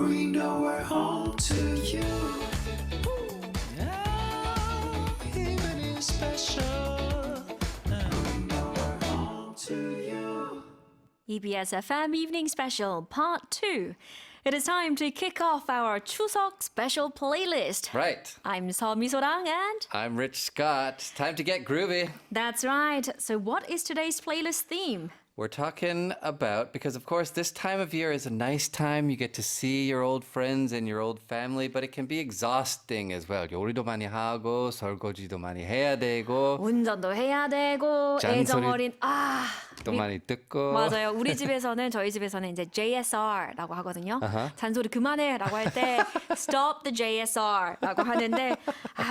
We know we're home to you. Evening special. We know we're home to you. EBSFM Evening Special Part 2. It is time to kick off our Chuseok special playlist. Right. I'm 서미소랑 and I'm Rich Scott. Time to get groovy. that's right. So what is today's playlist theme? We're talking about, because of course this time of year is a nice time. You get to see your old friends and your old family, but it can be exhausting as well. 요리도 많이 하고, 설거지도 많이 해야 되고, 운전도 해야 되고, 잔소리 애정어린 또 많이 듣고. 맞아요. 우리 집에서는 저희 집에서는 이제 JSR라고 하거든요. 잔소리 그만해라고 할 때 Stop the JSR라고 하는데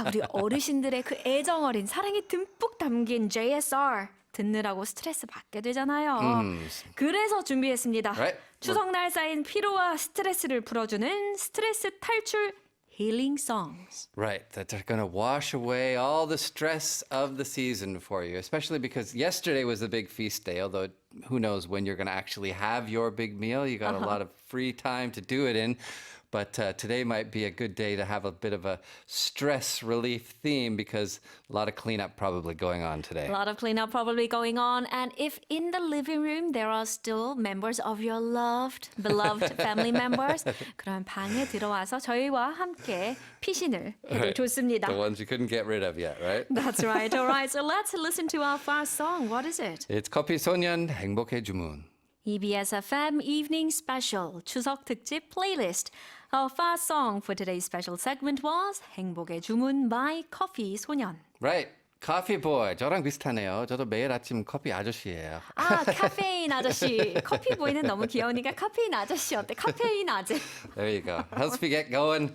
우리 어르신들의 그 애정어린 사랑이 듬뿍 담긴 JSR 듣느라고 스트레스 받게 되잖아요. 그래서 준비했습니다. Right. 추석날 쌓인 피로와 스트레스를 풀어주는 스트레스 탈출 healing songs. Right, that are going to wash away all the stress of the season for you, especially because yesterday was the big feast day, although who knows when you're going to actually have your big meal. You got a lot of free time to do it in. But today might be a good day to have a bit of a stress relief theme because a lot of cleanup probably going on today. A lot of cleanup probably going on. And if in the living room there are still members of your beloved family members, 그럼 방에 들어와서 저희와 함께 피신을 해도 좋습니다. The ones you couldn't get rid of yet, right? That's right. All right. So let's listen to our first song. What is it? It's 커피소년 행복의 주문. EBSFM Evening Special 추석 특집 playlist. Our first song for today's special segment was 행복의 주문 by 커피소년. Right. Coffee boy. 저랑 비슷하네요. 저도 매일 아침 커피 아저씨예요. 카페인 아저씨. 커피보이는 너무 귀여우니까 카페인 아저씨 어때? 카페인 아재. There you go. Helps me get going.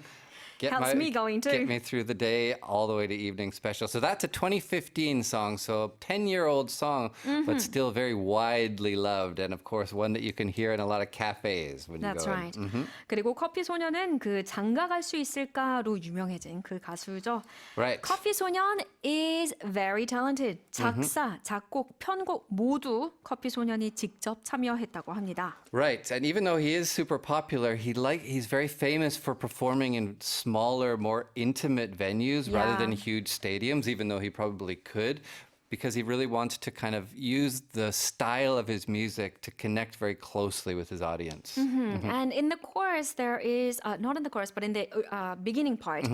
Helps me going too. Get me through the day all the way to Evening Special. So that's a 2015 song, so a 10-year-old song, but still very widely loved. And of course, one that you can hear in a lot of cafes when That's you go right. in. 그리고 커피소년은 그 장가갈 수 있을까로 유명해진 그 가수죠. Right. 커피소년 is very talented. 작사, 작곡, 편곡 모두 커피소년이 직접 참여했다고 합니다. Right. And even though he is super popular, he's very famous for performing in smaller, more intimate venues rather than huge stadiums, even though he probably could, because he really wants to kind of use the style of his music to connect very closely with his audience. And in the chorus, there is, not in the chorus, but in the beginning part,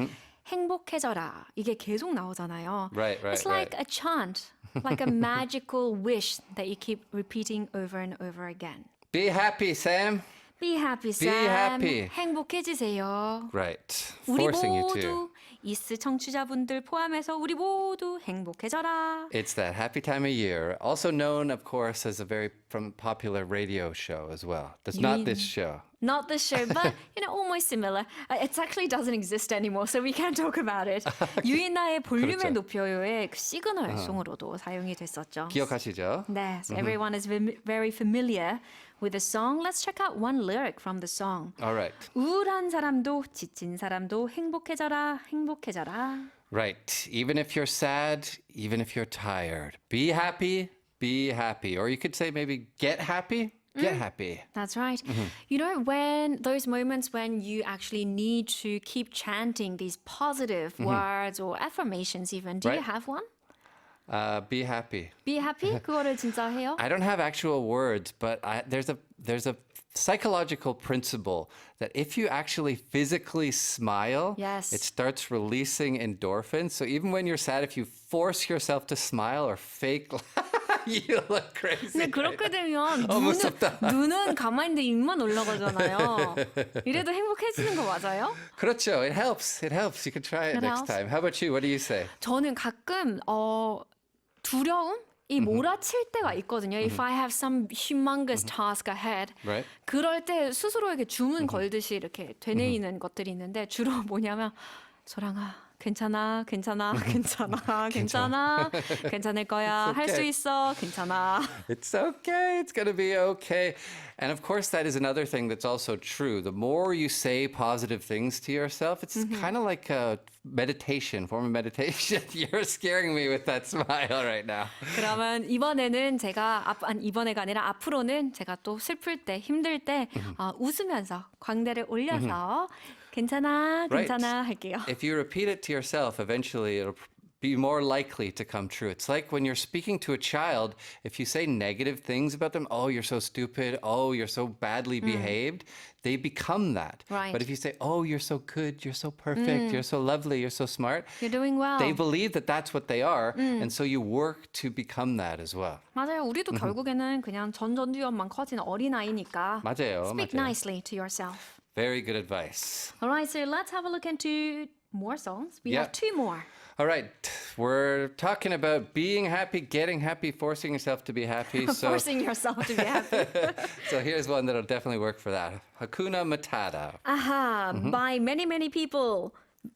행복해져라. 이게 계속 나오잖아요. Right. It's like a chant, like a magical wish that you keep repeating over and over again. Be happy, Sam. Be happy, Sam. Be happy. 행복해지세요. Right. 우리 Forcing you 모두 to. 이스 청취자분들 포함해서 우리 모두 행복해져라. It's that happy time of year, also known, of course, as a very popular radio show as well. That's not this show. Not this show, but almost similar. It actually doesn't exist anymore, so we can't talk about it. 유인나의 볼륨을 그렇죠. 높여요의 그 시그널 송으로도 사용이 됐었죠. 기억하시죠? 네, so everyone is very familiar with the song. Let's check out one lyric from the song. All right. 우울한 사람도 지친 사람도 행복해져라, 행복해져라. Right. Even if you're sad, even if you're tired, be happy, be happy. Or you could say maybe get happy. Get happy. That's right. You know, when those moments when you actually need to keep chanting these positive words or affirmations even, do you Right. have one? Be happy. Be happy? 그거를 진짜 해요? I don't have actual words, but there's a psychological principle that if you actually physically smile, Yes. it starts releasing endorphins. So even when you're sad, if you force yourself to smile or fake you look crazy. 근데 그렇게 되면 무섭다. 눈은 가만히 있는데 입만 올라가잖아요. 이래도 행복해지는 거 맞아요? 그렇죠. It helps. It helps. You can try it It next helps. time. How about you? What do you say? 저는 가끔 두려움이 몰아칠 때가 있거든요. If I have some humongous task ahead. Right. 그럴 때 스스로에게 주문 걸듯이 이렇게 되뇌이는 것들이 있는데 주로 뭐냐면 소랑아 괜찮아, 괜찮아, 괜찮아, 괜찮아, 괜찮을 거야, 할 수 okay. 있어, 괜찮아. It's okay. It's going to be okay. And of course, that is another thing that's also true. The more you say positive things to yourself, it's kind of like a meditation, form of meditation. You're scaring me with that smile right now. 그러면 이번에는 이번에가 아니라 앞으로는 제가 또 슬플 때, 힘들 때 웃으면서 광대를 올려서 괜찮아, Right. 괜찮아 할게요. If you repeat it to yourself, eventually it'll be more likely to come true. It's like when you're speaking to a child, if you say negative things about them, oh, you're so stupid, oh, you're so badly behaved, they become that. Right. But if you say, oh, you're so good, you're so perfect, you're so lovely, you're so smart, You're doing well. they believe that that's what they are, and so you work to become that as well. 맞아요. 우리도 결국에는 그냥 전전두엽만 커진 어린아이니까 맞아요, Speak 맞아요. nicely to yourself. Very good advice. All right, so let's have a look into more songs. We Yeah. have two more. All right, we're talking about being happy, getting happy, forcing yourself to be happy. So, Forcing yourself to be happy. so here's one that'll definitely work for that. Hakuna Matata. Aha, by many, many people,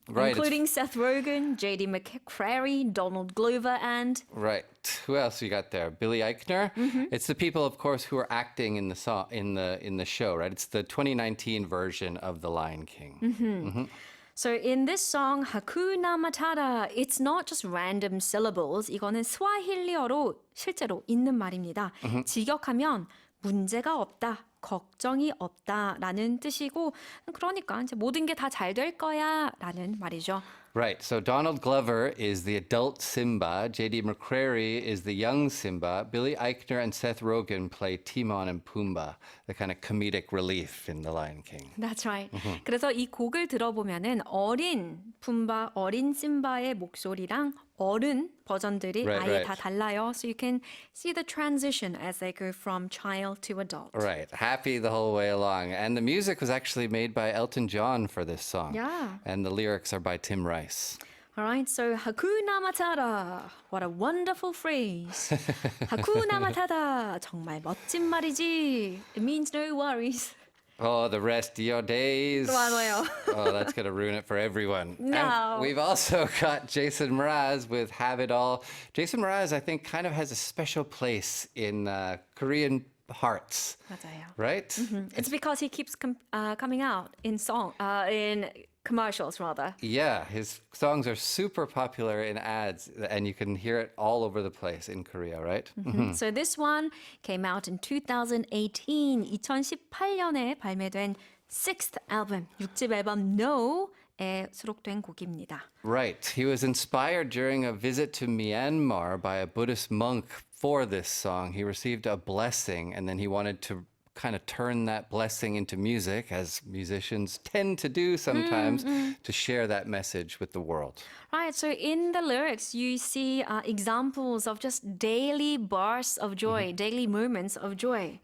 Right, including Seth Rogen, J.D. McCrary, Donald Glover, and Right. Who else you got there? Billy Eichner. It's the people, of course, who are acting in the song in the show. Right. It's the 2019 version of The Lion King. So in this song, Hakuna Matata, it's not just random syllables. 이거는 스와힐리어로 실제로 있는 말입니다. 직역하면 문제가 없다, 걱정이 없다라는 뜻이고, 그러니까 이제 모든 게 다 잘 될 거야라는 말이죠. Right. So Donald Glover is the adult Simba. J.D. McCrary is the young Simba. Billy Eichner and Seth Rogen play Timon and Pumbaa, the kind of comedic relief in The Lion King. That's right. 그래서 이 곡을 들어보면은 어린 푼바, 어린 심바의 목소리랑 어른 버전들이 Right, 아예 right. 다 달라요. So you can see the transition as they go from child to adult. Right. Happy the whole way along. And the music was actually made by Elton John for this song. Yeah. And the lyrics are by Tim Rice. All right, so Hakuna Matata. What a wonderful phrase. Hakuna Matata. 정말 멋진 말이지. It means no worries. Oh, the rest of your days. 맞아요. Oh, that's going to ruin it for everyone. No. And we've also got Jason Mraz with Have It All. Jason Mraz, I think, kind of has a special place in Korean hearts. 맞아요. Right? It's because he keeps coming out in in commercials rather. Yeah, his songs are super popular in ads, and you can hear it all over the place in Korea, right? So this one came out in 2018, 2018년에 발매된 sixth album, 6집 앨범 No에 수록된 곡입니다. Right. He was inspired during a visit to Myanmar by a Buddhist monk for this song. He received a blessing, and then he wanted to kind of turn that blessing into music, as musicians tend to do sometimes, to share that message with the world. Right, so in the lyrics, you see examples of just daily bursts of joy, daily moments of joy.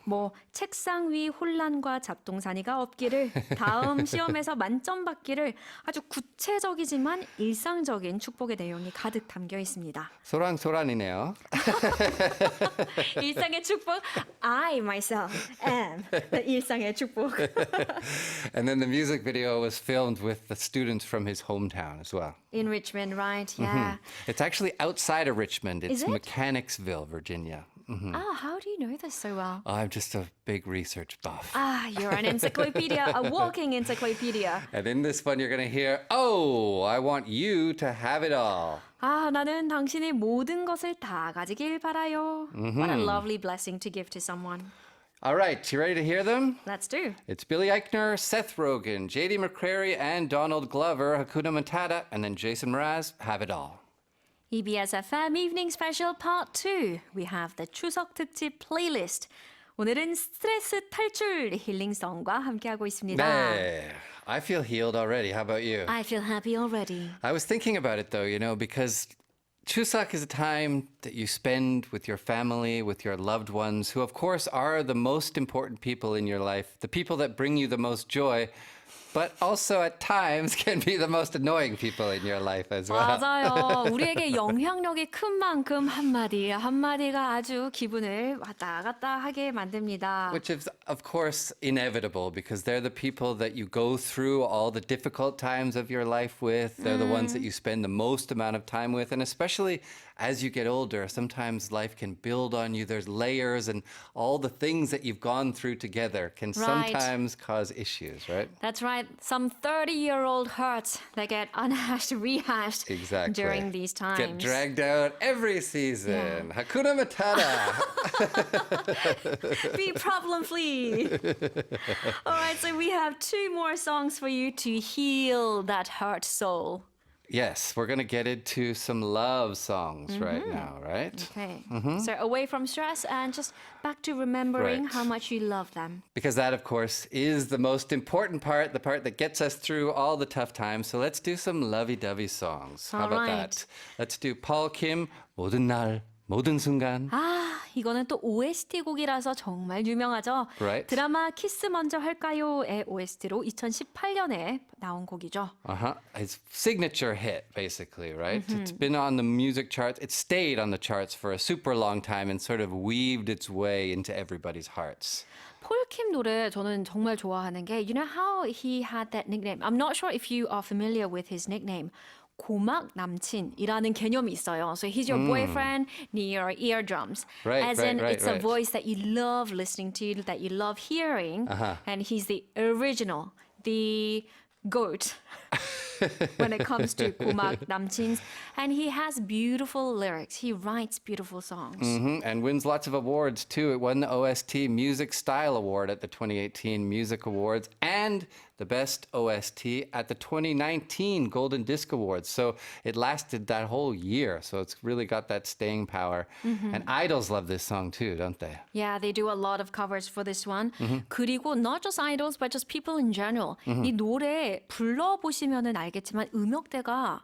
뭐 책상 위 혼란과 잡동사니가 없기를, 다음 시험에서 만점 받기를 아주 구체적이지만 일상적인 축복의 내용이 가득 담겨 있습니다. 소란소란이네요. 일상의 축복, I myself am the 일상의 축복. And then the music video was filmed with the students from his hometown as well. In Richmond, right? Yeah. It's actually outside of Richmond. It's Is it? Mechanicsville, Virginia. Ah, how do you know this so well? I'm just a big research buff. Ah, you're an encyclopedia, a walking encyclopedia. And in this one, you're going to hear, oh, I want you to have it all. 아, 나는 당신의 모든 것을 다 가지길 바라요. What a lovely blessing to give to someone. All right, you ready to hear them? Let's do. It's Billy Eichner, Seth Rogen, J.D. McCrary, and Donald Glover, Hakuna Matata, and then Jason Mraz, Have It All. EBSFM Evening Special Part 2. We have the 추석 특집 playlist. 오늘은 스트레스 탈출 힐링송과 함께하고 있습니다. 네, I feel healed already. How about you? I feel happy already. I was thinking about it though, because Chuseok is a time that you spend with your family, with your loved ones, who of course are the most important people in your life, the people that bring you the most joy. but also at times can be the most annoying people in your life as well. 맞아요. 우리에게 영향력이 큰 만큼 한마디 한마디가 아주 기분을 왔다 갔다 하게 만듭니다. Which is, of course, inevitable because they're the people that you go through all the difficult times of your life with. They're the ones that you spend the most amount of time with. And especially as you get older, sometimes life can build on you. There's layers and all the things that you've gone through together can sometimes cause issues, right? That's right. Some 30-year-old hurts that get unhashed, rehashed Exactly. during these times. Get dragged out every season. Hakuna Matata. Be problem-free. All right, so we have 2 more songs for you to heal that hurt soul. Yes, we're going to get into some love songs right now, right? Okay. So away from stress and just back to remembering Right. how much you love them. Because that, of course, is the most important part, the part that gets us through all the tough times. So let's do some lovey-dovey songs. How about Alright. that? Let's do Paul Kim, 모든 날, 모든 순간. 아, 이거는 또 OST 곡이라서 정말 유명하죠. Right. 드라마 키스 먼저 할까요의 OST로 2018년에 나온 곡이죠. It's signature hit, basically, right? It's been on the music charts. It stayed on the charts for a super long time and sort of weaved its way into everybody's hearts. 폴킴 노래 저는 정말 좋아하는 게 you know how he had that nickname? I'm not sure if you are familiar with his nickname. 고막 남친이라는 개념이 있어요. So he's your boyfriend near your eardrums. Right, As right, in, right, it's a right. voice that you love listening to, that you love hearing. And he's the original, the goat when it comes to 고막 남친. And he has beautiful lyrics. He writes beautiful songs. And wins lots of awards, too. It won the OST Music Style Award at the 2018 Music Awards and the Best OST at the 2019 Golden Disc Awards. So it lasted that whole year. So it's really got that staying power. And idols love this song, too, don't they? Yeah, they do a lot of covers for this one. 그리고 not just idols, but just people in general. 이 노래 불러보시면은 알겠지만 음역대가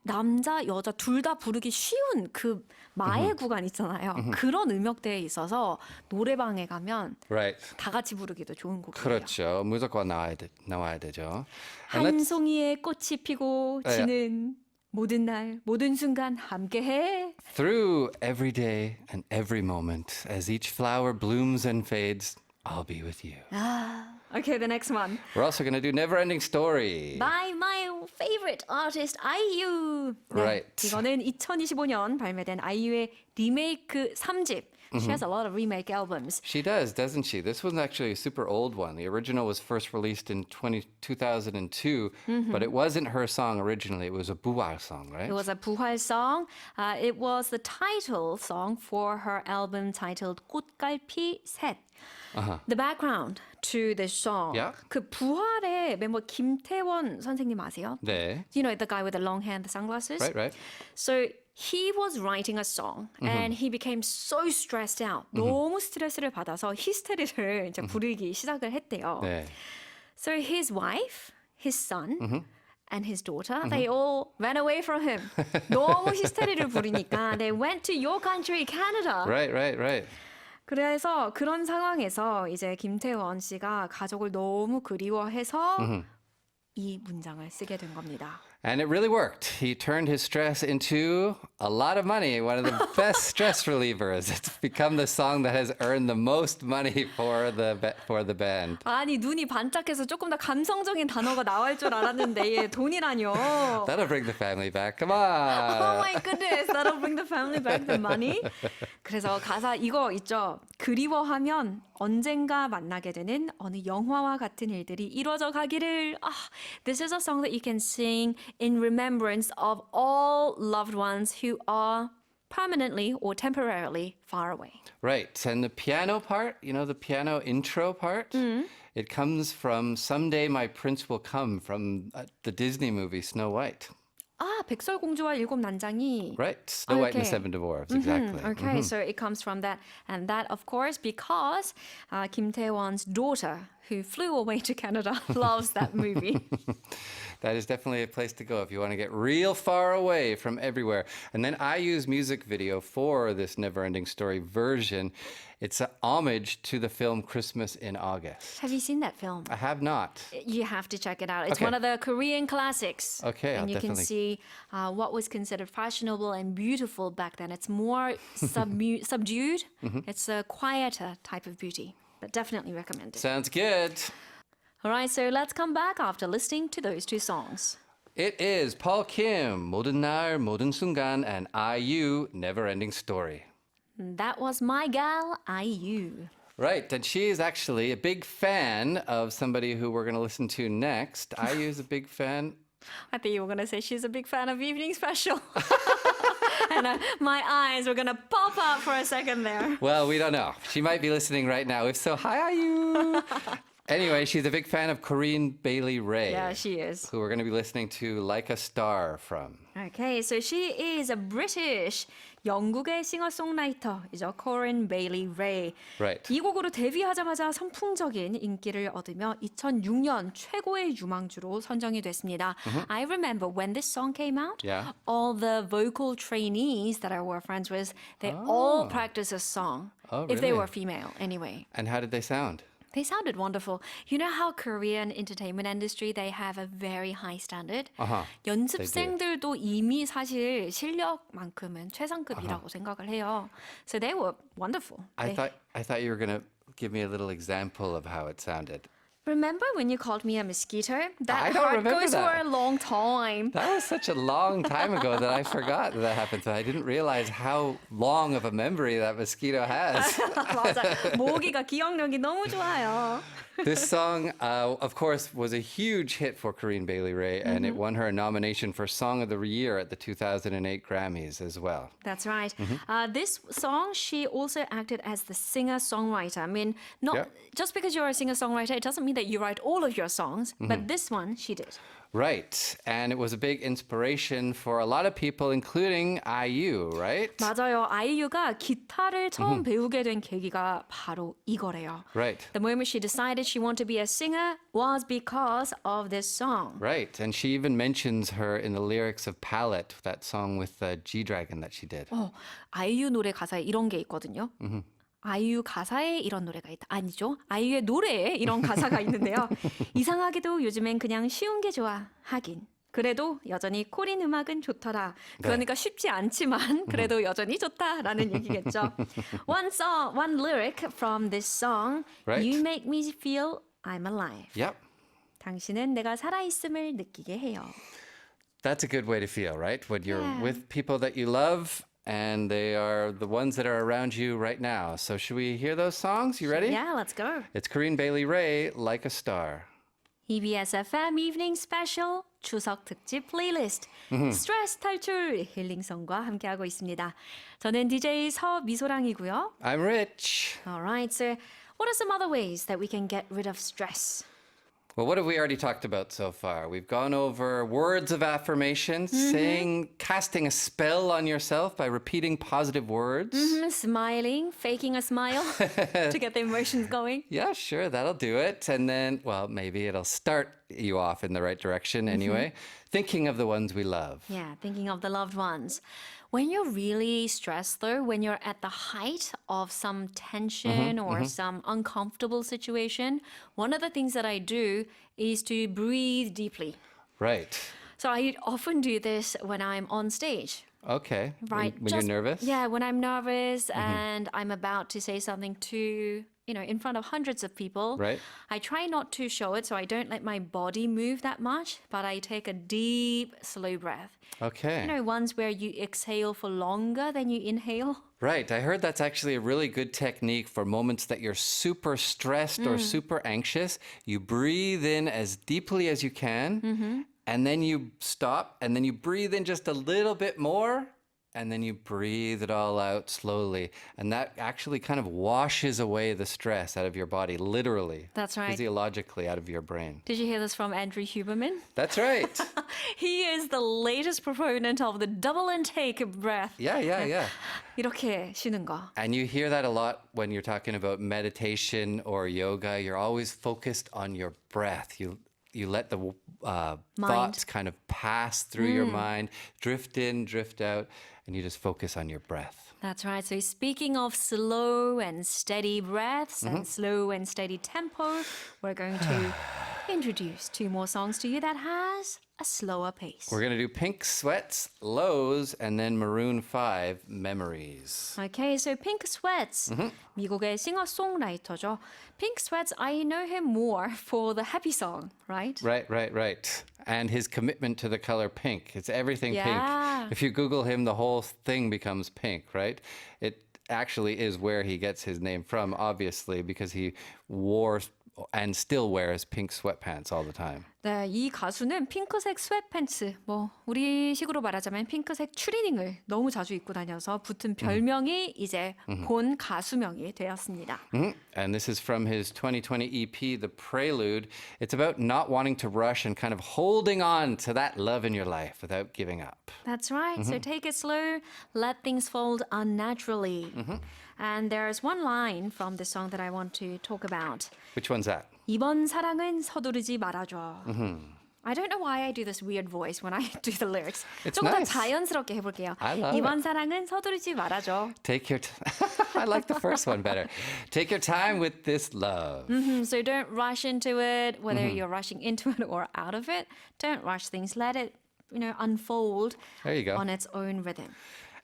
남자, 여자 둘 다 부르기 쉬운 그 마의 구간 있잖아요. 그런 음역대에 있어서 노래방에 가면 Right. 다 같이 부르기도 좋은 곡이에요. 그렇죠. 무조건 나와야 되죠. And 한 let's- 송이의 꽃이 피고 지는 모든 날, 모든 순간 함께해. Through every day and every moment, as each flower blooms and fades, I'll be with you. Okay, the next one. We're also going to do Never Ending Story. By my favorite artist, IU. 네, Right. 이거는 2025년 발매된 IU의 리메이크 3집. She has a lot of remake albums. She does, doesn't she? This was actually a super old one. The original was first released in 2002, but it wasn't her song originally. It was a bual song, right? It was a 부활 song. It was the title song for her album titled 꽃갈피 셋. The background to this song. Yeah. 그 부활의 멤버 김태원 선생님 아세요? 네. You know, the guy with the long hair and the sunglasses? Right. So he was writing a song and he became so stressed out. 너무 스트레스를 받아서 히스테리를 이제 부르기 시작을 했대요. 네. So his wife, his son, and his daughter, they all ran away from him. 너무 히스테리를 부리니까 they went to your country, Canada. Right. 그래서 그런 상황에서 이제 김태원 씨가 가족을 너무 그리워해서 이 문장을 쓰게 된 겁니다. And it really worked. He turned his stress into a lot of money, one of the best stress relievers. It's become the song that has earned the most money for the band. 아니 눈이 반짝해서 조금 더 감성적인 단어가 나올 줄 알았는데 얘 돈이라뇨. That'll bring the family back. Come Oh on. my goodness, that'll bring the family back the money. 그래서 가사 이거 있죠. 그리워하면 언젠가 만나게 되는 어느 영화와 같은 일들이 이루어져 가기를. This is a song that you can sing in remembrance of all loved ones who are permanently or temporarily far away. Right. And the piano part, you know, the piano intro part, it comes from Someday My Prince Will Come from the Disney movie Snow White. 백설공주와 일곱 난장이. Right. Snow White and the Okay. Seven Dwarfs. Exactly. Okay, so it comes from that. And that, of course, because Kim Tae-won's daughter, who flew away to Canada, loves that movie. That is definitely a place to go if you want to get real far away from everywhere. And then IU's music video for this Neverending Story version, it's an homage to the film Christmas in August. Have you seen that film? I have not. You have to check it out. It's Okay. one of the Korean classics. Okay, and I'll you can definitely- see what was considered fashionable and beautiful back then. It's more subdued. It's a quieter type of beauty, but definitely recommend it. Sounds good. All right, so let's come back after listening to those two songs. It is Paul Kim, 모든 날, 모든 순간, and IU, Neverending Story. That was my gal, IU. Right, and she is actually a big fan of somebody who we're going to listen to next. IU is a big fan. I think you were going to say she's a big fan of Evening Special. And my eyes were going to pop up for a second there. Well, we don't know. She might be listening right now. If so, hi, IU. Anyway, she's a big fan of Corinne Bailey Ray. Yeah, she is. Who we're going to be listening to Like a Star from. Okay, so she is a British 영국의 싱어송라이터이죠. Corinne Bailey Ray. Right. 이 곡으로 데뷔하자마자 선풍적인 인기를 얻으며 2006년 최고의 유망주로 선정이 됐습니다. I remember when this song came out, Yeah. all the vocal trainees that I were friends with, they all practiced this song. Oh, If they really? were female, anyway. And how did they sound? They sounded wonderful. You know how Korean entertainment industry, they have a very high standard? Uh-huh. 연습생들도 이미 사실 실력만큼은 최상급이라고 생각을 해요. So they were wonderful. I thought you were going to give me a little example of how it sounded. Remember when you called me a mosquito? I That don't heart remember goes that. for a long time. That was such a long time ago that I forgot that happened. So I didn't realize how long of a memory that mosquito has. 맞아. 모기가 기억력이 너무 좋아요. This song, of course, was a huge hit for Corinne Bailey Ray, and it won her a nomination for Song of the Year at the 2008 Grammys as well. That's right. This song, she also acted as the singer-songwriter. I mean, not Yeah. just because you're a singer-songwriter, it doesn't mean that you write all of your songs, but this one, she did. Right, and it was a big inspiration for a lot of people, including IU, right? 맞아요. 아이유가 기타를 처음 배우게 된 계기가 바로 이거래요. Right. The moment she decided she wanted to be a singer was because of this song. Right, and she even mentions her in the lyrics of Palette, that song with G-Dragon that she did. 아이유 노래 가사에 이런 게 있거든요. 아이유 가사에 이런 노래가 있다. 아니죠. 아이유의 노래에 이런 가사가 있는데요. 이상하게도 요즘엔 그냥 쉬운 게 좋아. 하긴. 그래도 여전히 코린 음악은 좋더라. 그러니까 쉽지 않지만 그래도 여전히 좋다라는 얘기겠죠. One lyric from this song. Right. You make me feel I'm alive. Yep. 당신은 내가 살아있음을 느끼게 해요. That's a good way to feel, right? When you're Yeah. with people that you love and they are the ones that are around you right now. So should we hear those songs? You ready? Yeah, let's go. It's Corinne Bailey Ray, Like a Star. EBSFM Evening Special 추석 특집 플레이리스트 스트레스 탈출 힐링송과 함께하고 있습니다. 저는 DJ 서미소랑이고요. I'm Rich. Alright, so what are some other ways that we can get rid of stress? Well, what have we already talked about so far? We've gone over words of affirmation, casting a spell on yourself by repeating positive words. Smiling, faking a smile to get the emotions going. Yeah, sure, that'll do it. And then, well, maybe it'll start you off in the right direction anyway. Thinking of the ones we love. Yeah, thinking of the loved ones. When you're really stressed, though, when you're at the height of some tension or some uncomfortable situation, one of the things that I do is to breathe deeply. Right. So I often do this when I'm on stage. Okay. Right. When you're nervous? Yeah, when I'm nervous and I'm about to say something to, in front of hundreds of people. Right. I try not to show it, so I don't let my body move that much, but I take a deep, slow breath. Okay. Ones where you exhale for longer than you inhale. Right. I heard that's actually a really good technique for moments that you're super stressed or super anxious. You breathe in as deeply as you can, and then you stop, and then you breathe in just a little bit more, and then you breathe it all out slowly. And that actually kind of washes away the stress out of your body, literally. That's right. Physiologically out of your brain. Did you hear this from Andrew Huberman? That's right. He is the latest proponent of the double intake breath. Yeah. 이렇게 쉬는 거. And you hear that a lot when you're talking about meditation or yoga. You're always focused on your breath. You let the thoughts kind of pass through your mind, drift in, drift out, and you just focus on your breath. That's right. So speaking of slow and steady breaths and slow and steady tempo, we're going to introduce 2 more songs to you that has a slower pace. We're going to do Pink Sweats, Lows, and then Maroon 5, Memories. Okay, so Pink Sweats, 미국의 싱어송라이터죠. Pink Sweats, I know him more for the happy song, right? Right. And his commitment to the color pink. It's everything Yeah. pink. If you Google him, the whole thing becomes pink, right? It actually is where he gets his name from, obviously, because he wore and still wears pink sweatpants all the time. 네, 이 가수는 핑크색 스웨트팬츠, 뭐 우리식으로 말하자면 핑크색 추리닝을 너무 자주 입고 다녀서 붙은 별명이 이제 본 가수명이 되었습니다. And this is from his 2020 EP, The Prelude. It's about not wanting to rush and kind of holding on to that love in your life without giving up. That's right. So take it slow, let things fold unnaturally. And there's one line from the song that I want to talk about. Which one's that? 이번 사랑은 서두르지 말아줘. I don't know why I do this weird voice when I do the lyrics. It's 조금 nice. 더 자연스럽게 해볼게요. I love 이번 사랑은 서두르지 말아줘. Take your I like the first one better. Take your time with this love. So don't rush into it, whether you're rushing into it or out of it. Don't rush things. Let it, unfold There you go. on its own rhythm.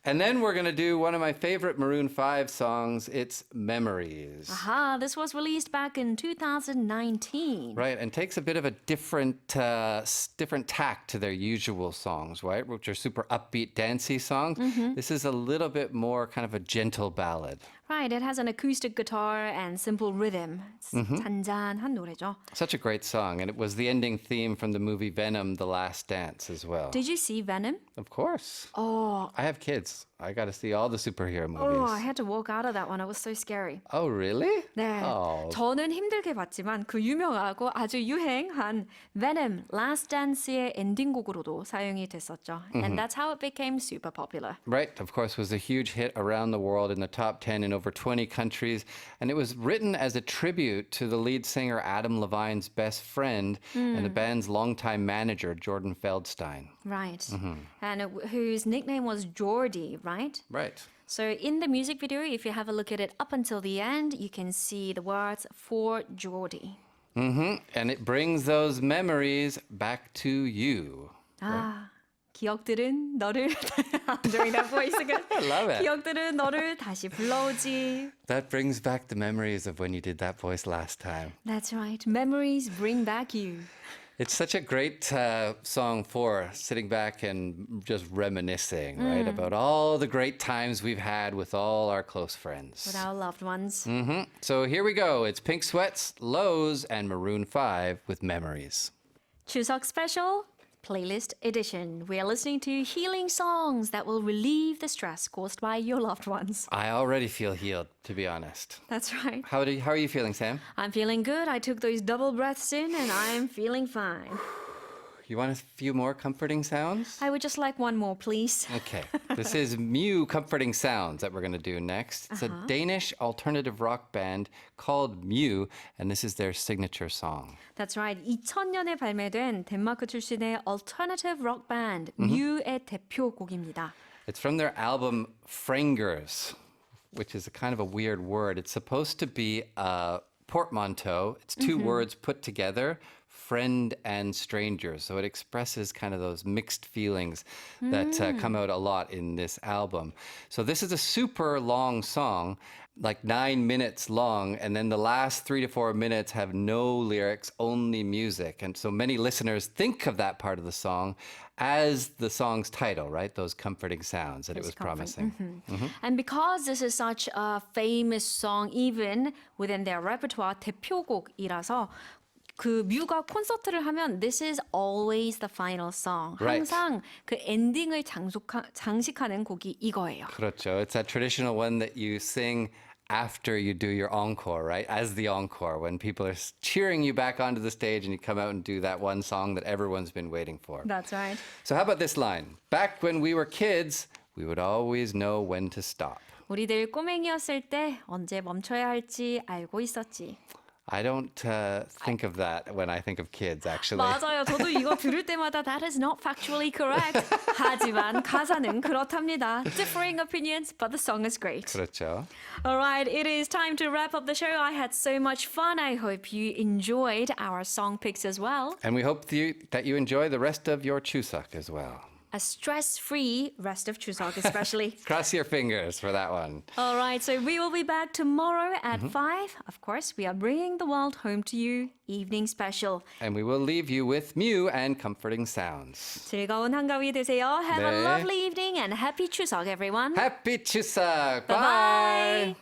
And then we're going to do one of my favorite Maroon 5 songs. It's Memories. Aha, this was released back in 2019. Right, and takes a bit of a different tack to their usual songs, right? Which are super upbeat, dancey songs. This is a little bit more kind of a gentle ballad. Right, it has an acoustic guitar and simple rhythm. It's 잔잔한 노래죠. Such a great song, and it was the ending theme from the movie Venom, The Last Dance as well. Did you see Venom? Of course. Oh, I have kids. I got to see all the superhero movies. I had to walk out of that one. It was so scary. Oh, really? 네, Oh. 저는 힘들게 봤지만 그 유명하고 아주 유행한 Venom Last Dance의 엔딩곡으로도 사용이 됐었죠. And that's how it became super popular. Right, of course, was a huge hit around the world in the top 10 in over 20 countries. And it was written as a tribute to the lead singer Adam Levine's best friend and the band's longtime manager, Jordan Feldstein. Right. And whose nickname was Geordie, right? Right. So in the music video, if you have a look at it up until the end, you can see the words for Geordie. And it brings those memories back to you. 아, 기억들은 너를 I'm doing that voice again. I love it. 기억들은 너를 다시 불러오지. That brings back the memories of when you did that voice last time. That's right. Memories bring back you. It's such a great song for sitting back and just reminiscing, right? About all the great times we've had with all our close friends. With our loved ones. So here we go. It's Pink Sweats, Lows, and Maroon 5 with Memories. Chuseok special playlist edition. We are listening to healing songs that will relieve the stress caused by your loved ones. I already feel healed, to be honest. That's right. How are you feeling, Sam? I'm feeling good. I took those double breaths in and I'm feeling fine. You want a few more comforting sounds? I would just like one more, please. Okay. This is Mew Comforting Sounds that we're going to do next. It's a Danish alternative rock band called Mew, and this is their signature song. That's right. 2000년에 발매된 덴마크 출신의 alternative rock band Mew의 대표곡입니다. It's from their album Frangers, which is a kind of a weird word. It's supposed to be a portmanteau. It's two words put together, friend and stranger. So it expresses kind of those mixed feelings that come out a lot in this album. So this is a super long song, like 9 minutes long, and then the last 3 to 4 minutes have no lyrics, only music. And so many listeners think of that part of the song as the song's title, right? Those comforting sounds that it was promising. And because this is such a famous song, even within their repertoire, 대표곡이라서 그 뮤가 콘서트를 하면 This is always the final song. Right. 항상 그 엔딩을 장식하는 곡이 이거예요. 그렇죠. It's that traditional one that you sing after you do your encore, right? As the encore, when people are cheering you back onto the stage and you come out and do that one song that everyone's been waiting for. That's right. So how about this line? Back when we were kids, we would always know when to stop. 우리들 꼬맹이였을 때 언제 멈춰야 할지 알고 있었지. I don't think of that when I think of kids, actually. 맞아요. 저도 이거 들을 때마다 that is not factually correct. 하지만 가사는 그렇답니다. Differing opinions, but the song is great. 그렇죠. All right, it is time to wrap up the show. I had so much fun. I hope you enjoyed our song picks as well. And we hope that you enjoy the rest of your Chuseok as well. A stress-free rest of Chuseok, especially. Cross your fingers for that one. All right, so we will be back tomorrow at 5. Of course, we are bringing the world home to you. Evening Special. And we will leave you with Mew and comforting sounds. 즐거운 한가위 되세요. Have a 네. lovely evening and happy Chuseok, everyone. Happy Chuseok! Bye-bye.